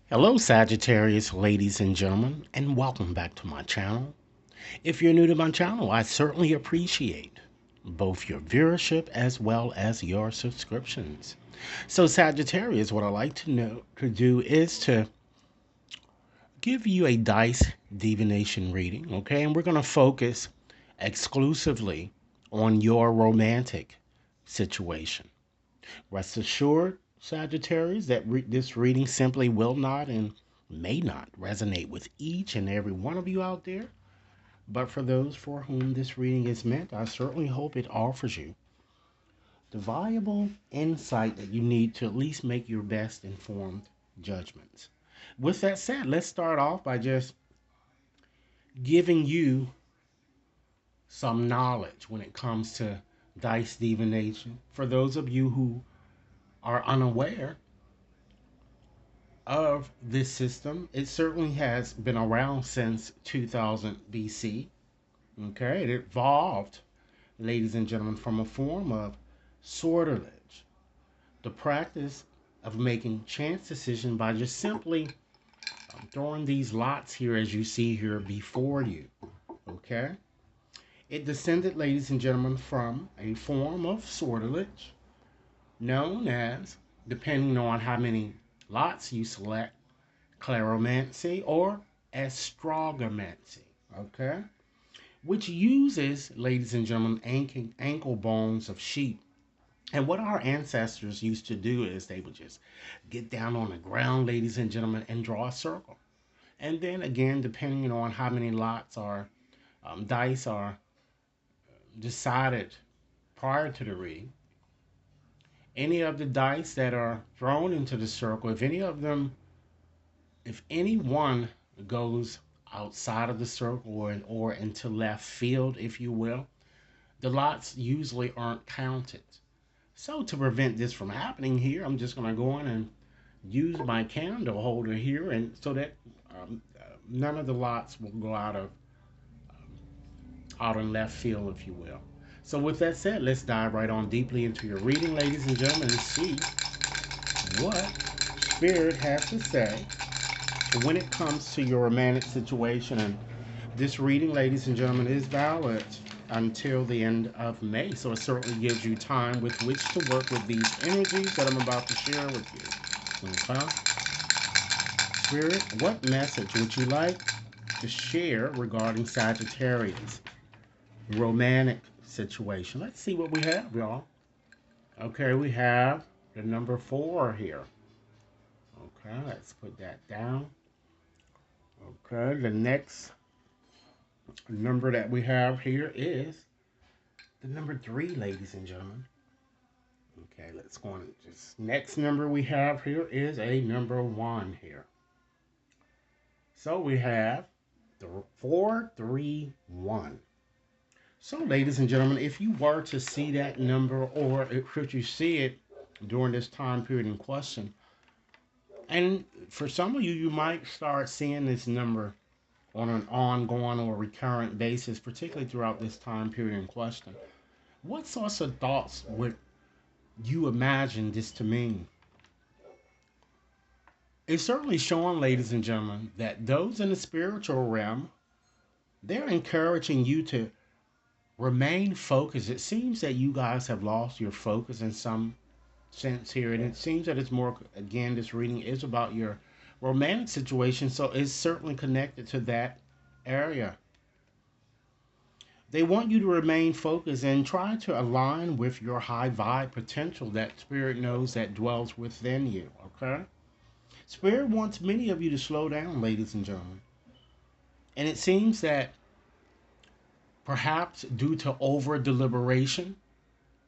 Hello, Sagittarius, ladies and gentlemen, and welcome back to my channel. If you're new to my channel, I certainly appreciate both your viewership as well as your subscriptions. So, Sagittarius, what I like to do is to give you a dice divination reading, okay? And we're going to focus exclusively on your romantic situation. Rest assured, Sagittarius, that this reading simply will not and may not resonate with each and every one of you out there. But for those for whom this reading is meant, I certainly hope it offers you the valuable insight that you need to at least make your best informed judgments. With that said, let's start off by just giving you some knowledge when it comes to dice divination. For those of you who are unaware, of this system, it certainly has been around since 2000 BC. Okay, it evolved, ladies and gentlemen, from a form of sortilege, the practice of making chance decisions by just simply throwing these lots here, as you see here before you. Okay, it descended, ladies and gentlemen, from a form of sortilege known as, depending on how many lots you select, Claromancy or astrogomancy, okay? Which uses, ladies and gentlemen, ankle bones of sheep. And what our ancestors used to do is they would just get down on the ground, ladies and gentlemen, and draw a circle. And then again, depending on how many lots or dice are decided prior to the reading, any of the dice that are thrown into the circle, if any one goes outside of the circle or into left field, if you will, the lots usually aren't counted. So to prevent this from happening here, I'm just going to go in and use my candle holder here, and so that none of the lots will go out in left field, if you will. So with that said, let's dive right on deeply into your reading, ladies and gentlemen, and see what Spirit has to say when it comes to your romantic situation. And this reading, ladies and gentlemen, is valid until the end of May. So it certainly gives you time with which to work with these energies that I'm about to share with you. Okay? Spirit, what message would you like to share regarding Sagittarius romantic situation? Let's see what we have, y'all. Okay, we have the number 4 here. Okay, let's put that down. Okay, the next number that we have here is the number 3, ladies and gentlemen. Okay, let's go on. Just next number we have here is a number 1 here. So we have the 431. So, ladies and gentlemen, if you were to see that number, or if you see it during this time period in question, and for some of you, you might start seeing this number on an ongoing or recurrent basis, particularly throughout this time period in question. What sorts of thoughts would you imagine this to mean? It's certainly showing, ladies and gentlemen, that those in the spiritual realm, they're encouraging you to remain focused. It seems that you guys have lost your focus in some sense here, and it seems that it's more, again, this reading is about your romantic situation, so it's certainly connected to that area. They want you to remain focused and try to align with your high vibe potential that Spirit knows that dwells within you, okay? Spirit wants many of you to slow down, ladies and gentlemen. And it seems that perhaps due to over deliberation,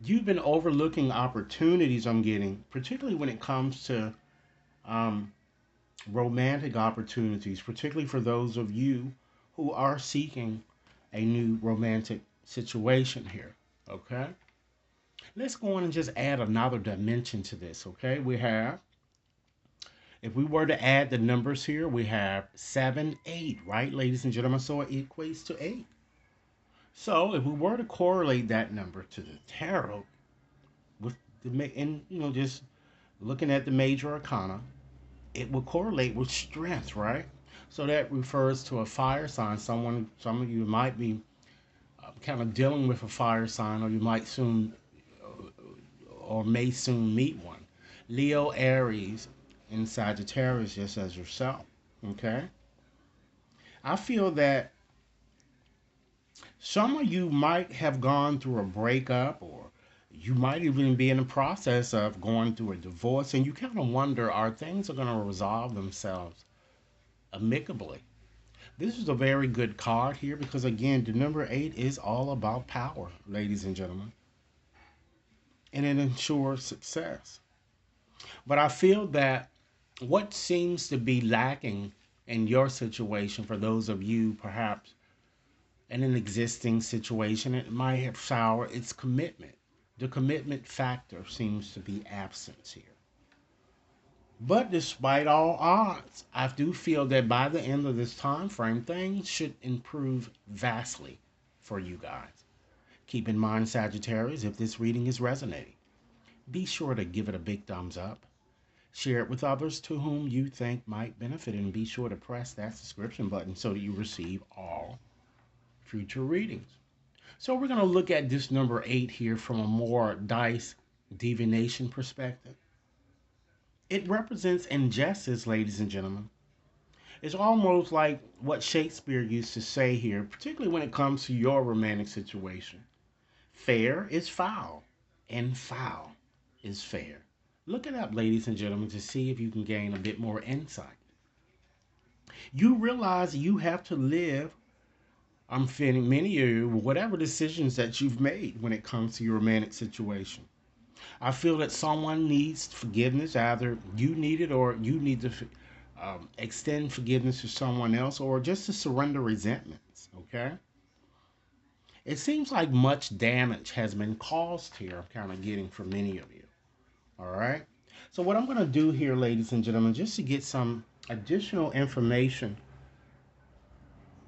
you've been overlooking opportunities I'm getting, particularly when it comes to um, romantic opportunities, particularly for those of you who are seeking a new romantic situation here. Okay? Let's go on and just add another dimension to this. Okay? We have, if we were to add the numbers here, we have 7, 8, right, ladies and gentlemen? So it equates to 8. So if we were to correlate that number to the tarot with and just looking at the major arcana, it will correlate with strength, right? So that refers to a fire sign. Some of you might be kind of dealing with a fire sign, or you might soon or may soon meet one. Leo, Aries, and Sagittarius, just as yourself. Okay? I feel that some of you might have gone through a breakup, or you might even be in the process of going through a divorce, and you kind of wonder, are things going to resolve themselves amicably? This is a very good card here because, again, the number 8 is all about power, ladies and gentlemen, and it ensures success. But I feel that what seems to be lacking in your situation, for those of you perhaps in an existing situation, it might have soured its commitment. The commitment factor seems to be absent here. But despite all odds, I do feel that by the end of this time frame, things should improve vastly for you guys. Keep in mind, Sagittarius, if this reading is resonating, be sure to give it a big thumbs up. Share it with others to whom you think might benefit, and be sure to press that subscription button so that you receive all future readings. So we're going to look at this number 8 here from a more dice divination perspective. It represents injustice, ladies and gentlemen. It's almost like what Shakespeare used to say here, particularly when it comes to your romantic situation. Fair is foul, and foul is fair. Look it up, ladies and gentlemen, to see if you can gain a bit more insight. You realize you have to live, I'm feeling many of you, whatever decisions that you've made when it comes to your romantic situation. I feel that someone needs forgiveness. Either you need it, or you need to extend forgiveness to someone else, or just to surrender resentments. Okay? It seems like much damage has been caused here. I'm kind of getting for many of you. All right? So, what I'm going to do here, ladies and gentlemen, just to get some additional information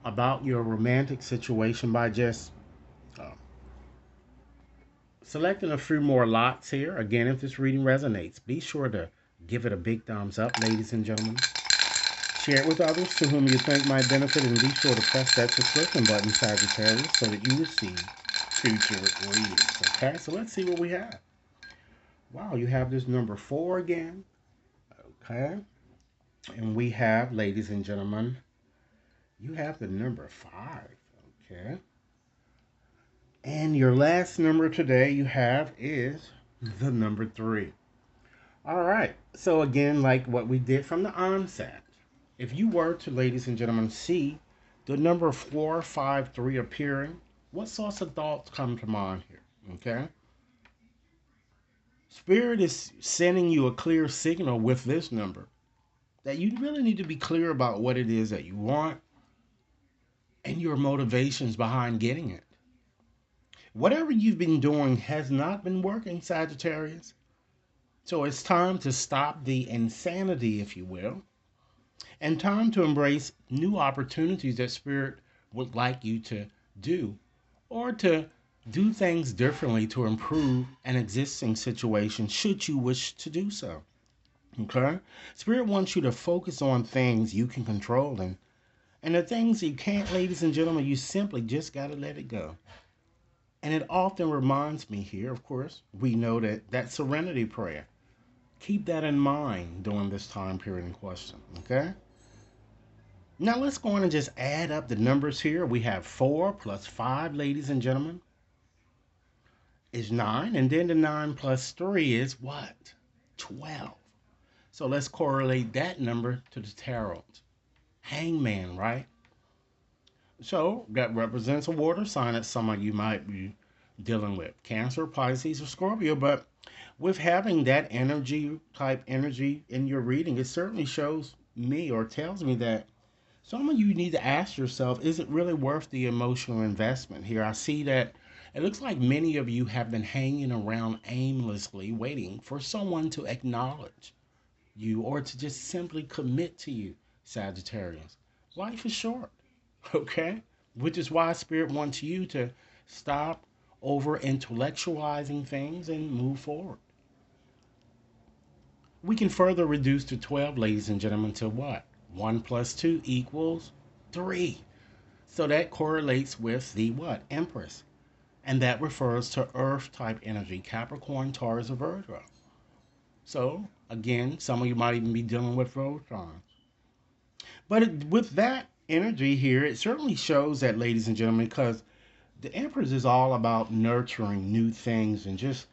about your romantic situation by just uh, selecting a few more lots here. Again, if this reading resonates, be sure to give it a big thumbs up, ladies and gentlemen. Share it with others to whom you think might benefit, and be sure to press that subscription button, Sagittarius, so that you receive future readings. Okay, so let's see what we have. Wow, you have this number 4 again. Okay, and we have, ladies and gentlemen, you have the number 5. Okay, and your last number today you have is the number 3. All right, so again, like what we did from the onset, if you were to, ladies and gentlemen, see the number 453 appearing, what sorts of thoughts come to mind here? Okay, Spirit is sending you a clear signal with this number that you really need to be clear about what it is that you want and your motivations behind getting it. Whatever you've been doing has not been working, Sagittarius. So it's time to stop the insanity, if you will, and time to embrace new opportunities that Spirit would like you to do, or to do things differently to improve an existing situation should you wish to do so. Okay? Spirit wants you to focus on things you can control, and the things you can't, ladies and gentlemen, you simply just got to let it go. And it often reminds me here, of course, we know that serenity prayer. Keep that in mind during this time period in question, okay? Now let's go on and just add up the numbers here. We have 4 plus 5, ladies and gentlemen, is 9. And then the 9 plus 3 is what? 12. So let's correlate that number to the tarot. Hangman, right? So that represents a water sign that some of you might be dealing with. Cancer, Pisces, or Scorpio. But with having that type energy in your reading, it certainly shows me, or tells me, that some of you need to ask yourself, is it really worth the emotional investment here? I see that it looks like many of you have been hanging around aimlessly, waiting for someone to acknowledge you, or to just simply commit to you, Sagittarius. Life is short, okay? Which is why Spirit wants you to stop over intellectualizing things and move forward. We can further reduce to 12, ladies and gentlemen, to what? 1 plus 2 equals 3. So that correlates with the what? Empress. And that refers to Earth type energy, Capricorn, Taurus, or Virgo. So, again, some of you might even be dealing with Voltron. But with that energy here, it certainly shows that, ladies and gentlemen, because the Empress is all about nurturing new things and just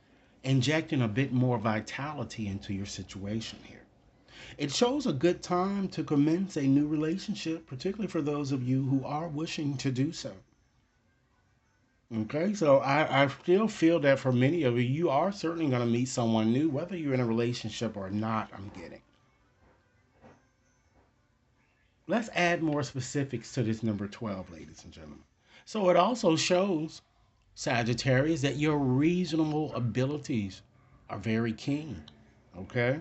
injecting a bit more vitality into your situation here. It shows a good time to commence a new relationship, particularly for those of you who are wishing to do so. Okay, so I still feel that for many of you, you are certainly going to meet someone new, whether you're in a relationship or not, I'm getting. Let's add more specifics to this number 12, ladies and gentlemen. So it also shows, Sagittarius, that your reasonable abilities are very keen. Okay?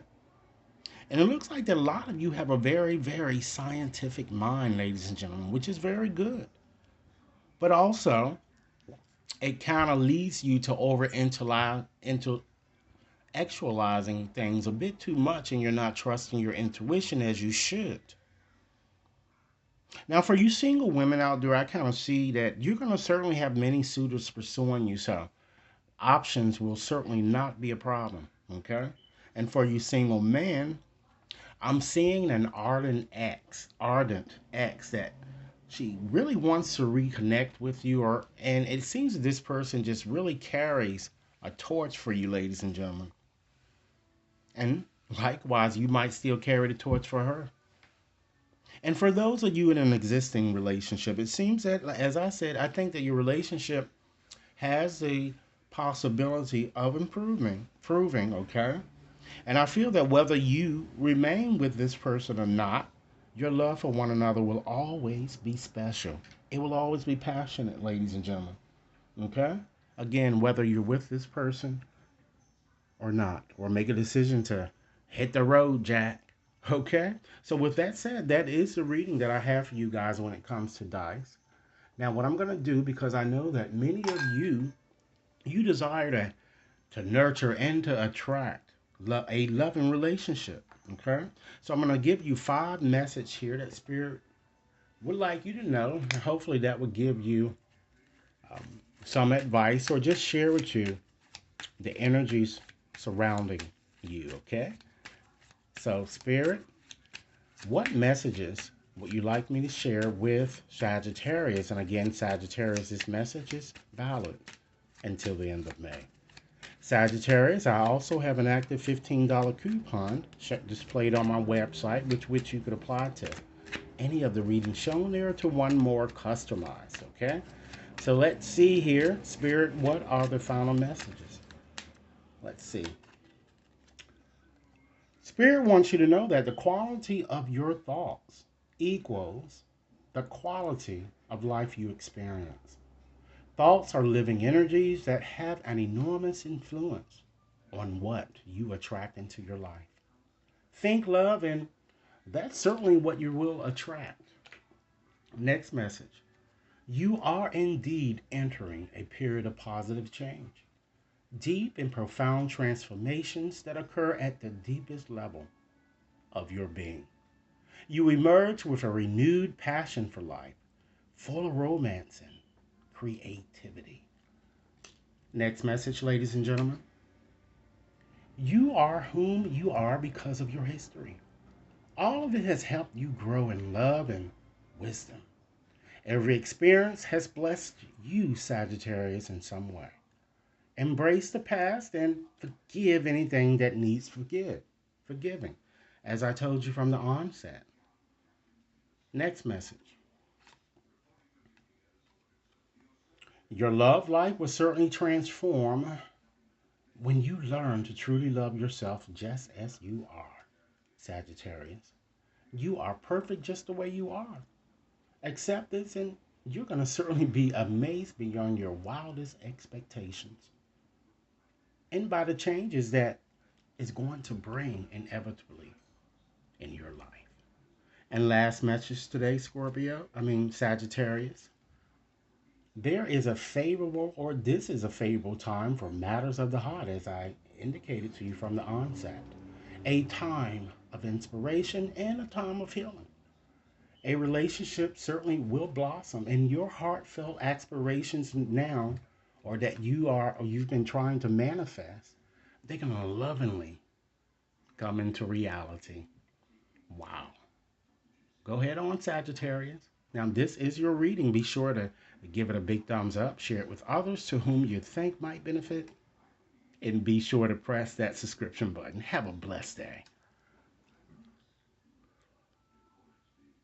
And it looks like that a lot of you have a very, very scientific mind, ladies and gentlemen, which is very good. But also, it kind of leads you to into actualizing things a bit too much, and you're not trusting your intuition as you should. Now, for you single women out there, I kind of see that you're going to certainly have many suitors pursuing you, so options will certainly not be a problem. Okay? And for you single men, I'm seeing an ardent ex that she really wants to reconnect with you, or and it seems that this person just really carries a torch for you, ladies and gentlemen. And likewise, you might still carry the torch for her. And for those of you in an existing relationship, it seems that, as I said, I think that your relationship has the possibility of improving, okay? And I feel that whether you remain with this person or not, your love for one another will always be special. It will always be passionate, ladies and gentlemen. Okay? Again, whether you're with this person or not, or make a decision to hit the road, Jack. Okay? So, with that said, that is the reading that I have for you guys when it comes to dice. Now, what I'm going to do, because I know that many of you desire to nurture and to attract a loving relationship. Okay, so I'm going to give you 5 messages here that Spirit would like you to know. And hopefully, that will give you some advice or just share with you the energies surrounding you. Okay, so Spirit, what messages would you like me to share with Sagittarius? And again, Sagittarius, this message is valid until the end of May. Sagittarius, I also have an active $15 coupon displayed on my website, which you could apply to any of the readings shown there to one more customized, okay? So let's see here. Spirit, what are the final messages? Let's see. Spirit wants you to know that the quality of your thoughts equals the quality of life you experience. Thoughts are living energies that have an enormous influence on what you attract into your life. Think love, and that's certainly what you will attract. Next message. You are indeed entering a period of positive change, deep and profound transformations that occur at the deepest level of your being. You emerge with a renewed passion for life, full of romance and creativity. Next message, ladies and gentlemen. You are whom you are because of your history. All of it has helped you grow in love and wisdom. Every experience has blessed you, Sagittarius, in some way. Embrace the past and forgive anything that needs forgiving, as I told you from the onset. Next message. Your love life will certainly transform when you learn to truly love yourself just as you are, Sagittarius. You are perfect just the way you are. Accept this, and you're going to certainly be amazed beyond your wildest expectations and by the changes that is going to bring inevitably in your life. And last message today, Sagittarius. This is a favorable time for matters of the heart, as I indicated to you from the onset. a time of inspiration and a time of healing. A relationship certainly will blossom, and your heartfelt aspirations now, or that you are, or you've been trying to manifest, they're going to lovingly come into reality. Wow. Go ahead on, Sagittarius. Now, this is your reading. Be sure to give it a big thumbs up, share it with others to whom you think might benefit, and be sure to press that subscription button. Have a blessed day.